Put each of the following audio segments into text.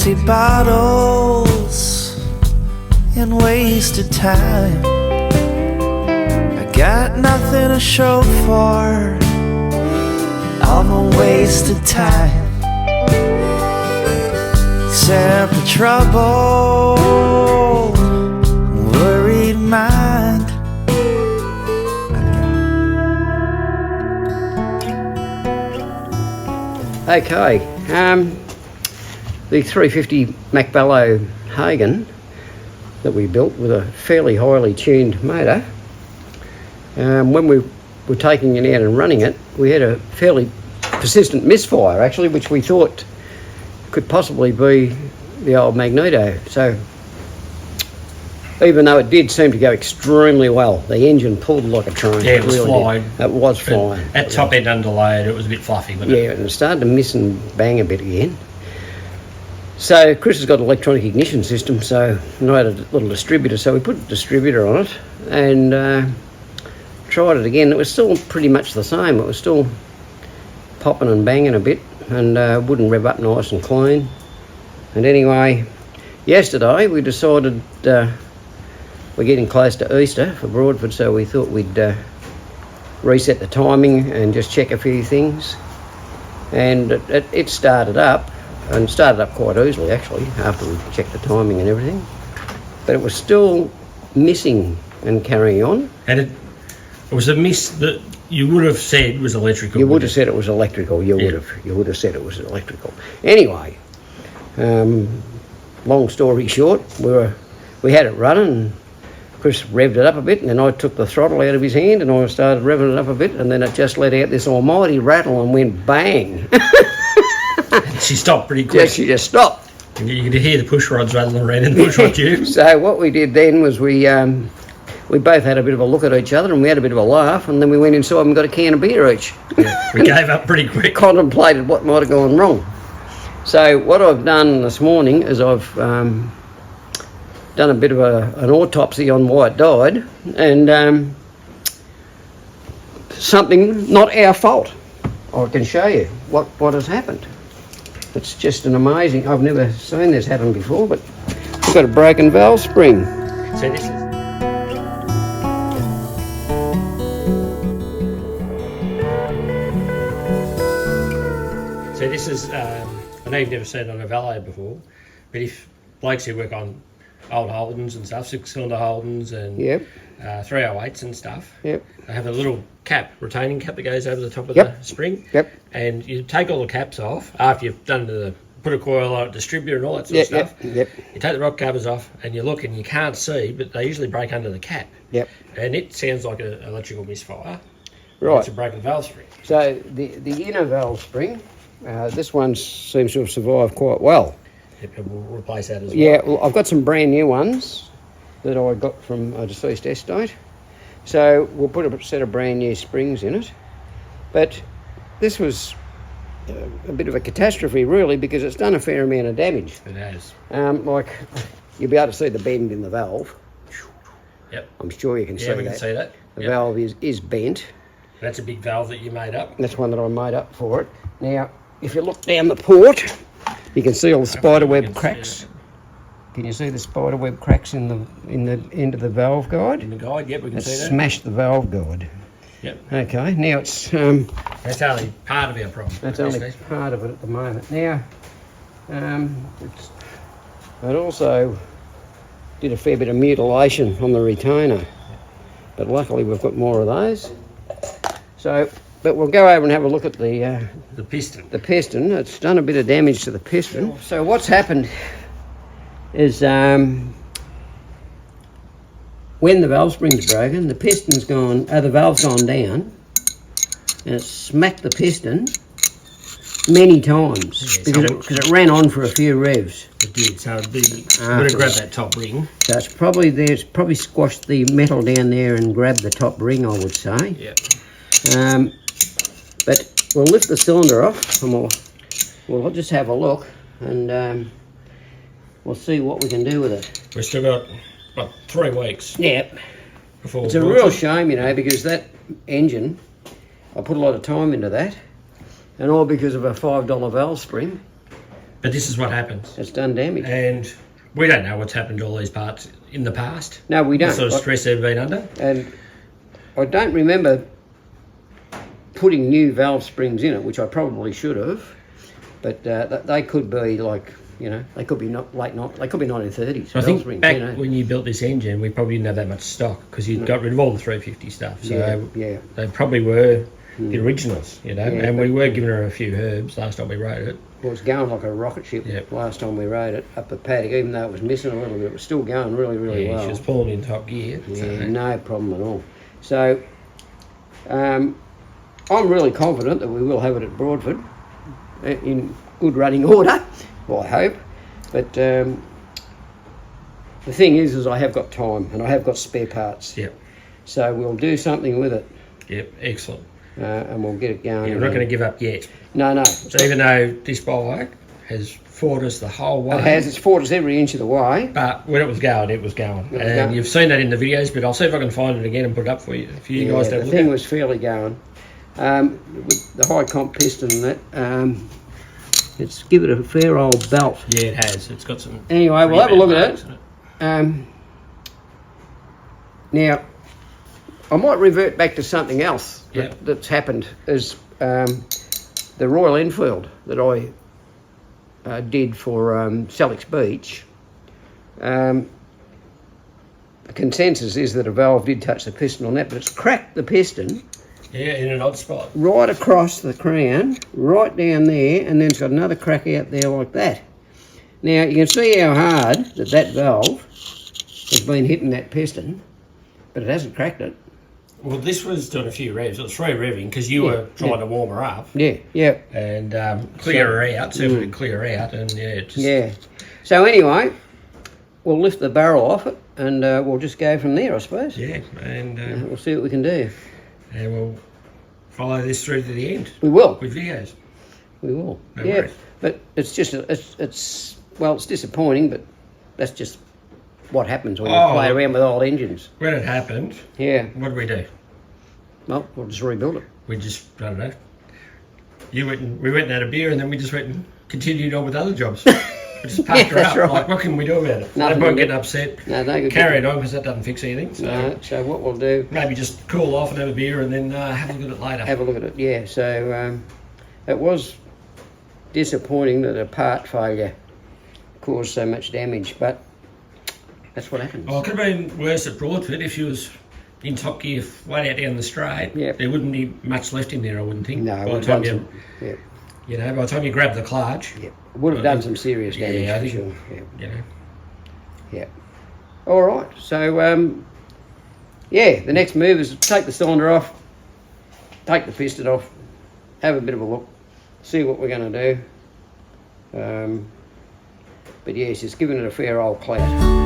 empty bottles and wasted time. I got nothing to show for all my wasted time, except the trouble, worried mind. Okay, the 350 Velocette Hagon that we built with a fairly highly tuned motor, when we were taking it out and running it, we had a fairly persistent misfire actually, which we thought could possibly be the old magneto. So even though it did seem to go extremely well, the engine pulled like a train. Yeah, it was really flying. It was flying. At top end underlaid, it was a bit fluffy. But yeah, and it started to miss and bang a bit again. So Chris has got an electronic ignition system, so I had a little distributor, so we put a distributor on it and tried it again. It was still pretty much the same. It was still popping and banging a bit and wouldn't rev up nice and clean. And anyway, yesterday we decided we're getting close to Easter for Broadford, so we thought we'd reset the timing and just check a few things. And it started up, and started up quite easily actually, after we checked the timing and everything. But it was still missing and carrying on. And it was a miss that you would have said was electrical. You would have said it was electrical, you would have said it was electrical. Anyway, long story short, we had it running. Chris revved it up a bit, and then I took the throttle out of his hand and I started revving it up a bit, and then it just let out this almighty rattle and went bang. She stopped pretty quick. Yeah, she just stopped. And you could hear the push rods rattling around in the push rod tube. So what we did then was we both had a bit of a look at each other and we had a bit of a laugh, and then we went inside and got a can of beer each. Yeah, we gave up pretty quick. Contemplated what might have gone wrong. So what I've done this morning is I've done a bit of an autopsy on why it died, and something not our fault. I can show you what has happened. It's just an amazing, I've never seen this happen before, but we've got a broken valve spring. So this is... So this is, I know you've never seen it on a Valet before, but if blokes who work on old Holdens and stuff, 6-cylinder Holdens and 308s and stuff, they have a little cap, retaining cap that goes over the top of the spring. And you take all the caps off after you've done put a coil on it, distributor and all that sort of stuff. You take the rock covers off and you look and you can't see, but they usually break under the cap. And it sounds like an electrical misfire. Right. It's a broken valve spring. So the inner valve spring, this one seems to have survived quite well. We'll replace that as well. Yeah, well, I've got some brand new ones that I got from a deceased estate. So we'll put a set of brand new springs in it. But this was a bit of a catastrophe really, because it's done a fair amount of damage. It has. Like you'll be able to see the bend in the valve. I'm sure you can see that. Yeah, we can see that. The valve is bent. That's a big valve that you made up. That's one that I made up for it. Now, if you look down the port, you can see all the spiderweb cracks. Can you see the spiderweb cracks in the end of the valve guide? In the guide, yep, we can see that. Smashed the valve guide. Yep. Okay, now it's... that's only part of our problem. That's only part of it at the moment. Now, it also did a fair bit of mutilation on the retainer, but luckily we've got more of those. So, but we'll go over and have a look at the piston. The piston. It's done a bit of damage to the piston. So what's happened is when the valve spring's broken, the piston's gone, the valve's gone down, and it's smacked the piston many times because it ran on for a few revs. It did. So we're going to grab that top ring. So it's probably squashed the metal down there and grabbed the top ring, I would say. Yep. But we'll lift the cylinder off and we'll just have a look and we'll see what we can do with it. We've still got, what, 3 weeks? Yep. Before it's a real shame, you know, because that engine, I put a lot of time into that, and all because of a $5 valve spring. But this is what happens. It's done damage. And we don't know what's happened to all these parts in the past. No, we don't. What sort of stress they've been under. And I don't remember putting new valve springs in it, which I probably should have. But they could be like, you know, they could be they could be 1930s. I think springs, back you know. when you built this engine, we probably didn't have that much stock because you got rid of all the 350 stuff. So they probably were the originals, you know. And we were giving her a few herbs last time we rode it. It was going like a rocket ship last time we rode it up the paddock, even though it was missing a little bit. It was still going really, really well. She was pulling in top gear. Yeah, so. no problem at all. So I'm really confident that we will have it at Broadford in good running order. Well, I hope. But the thing is I have got time and I have got spare parts. Yep. So we'll do something with it. Yep, excellent. And we'll get it going. Yeah, we're not going to give up yet. No. So even though this bike has fought us the whole way. It has. It's fought us every inch of the way. But when it was going, it was going. And you've seen that in the videos, but I'll see if I can find it again and put it up for you guys to have a look at. The thing was fairly going. With the high comp piston and that, it's given it a fair old belt. Yeah, it has. It's got some... Anyway, we'll have a look at it. Now, I might revert back to something else that's happened, is the Royal Enfield that I did for Salix Beach. The consensus is that a valve did touch the piston on that, but it's cracked the piston. Yeah, in an odd spot. Right across the crown, right down there, and then it's got another crack out there like that. Now, you can see how hard that valve has been hitting that piston, but it hasn't cracked it. Well, this was doing a few revs. It was free revving because you were trying to warm her up. Yeah. And clear her out, so we could clear her out. And So anyway, we'll lift the barrel off it and we'll just go from there, I suppose. Yeah, and we'll see what we can do. And we'll follow this through to the end. We will. With videos. We will. No worries. But it's just, it's disappointing, but that's just what happens when you play around with old engines. When it happened, what did we do? Well, we'll just rebuild it. We just, I don't know. We went and had a beer and then we just went and continued on with other jobs. We just packed her up. Right. Like, what can we do about it? Nothing. No point getting upset. No good. Carry it on because that doesn't fix anything. So, so what we'll do... Maybe just cool off and have a beer and then have a look at it later. Have a look at it, yeah. So it was disappointing that a part failure caused so much damage, but that's what happens. Well, it could have been worse at Broadford if she was in top gear flat out down the straight. Yep. There wouldn't be much left in there, I wouldn't think. No, by the time by the time you grab the clutch. It would have done some serious damage, I think, sure. You know. Yeah. All right. So, the next move is take the cylinder off, take the piston off, have a bit of a look, see what we're going to do. But yes, it's giving it a fair old clout.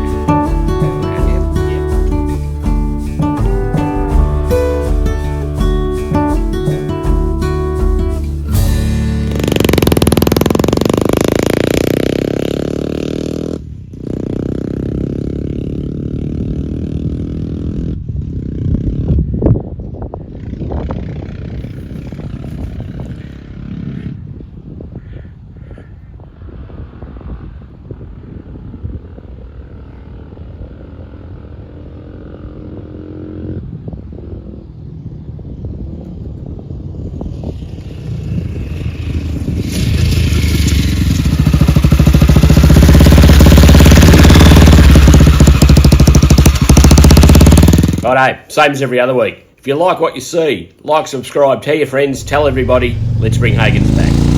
Righto, same as every other week. If you like what you see, like, subscribe, tell your friends, tell everybody. Let's bring Hagon's back.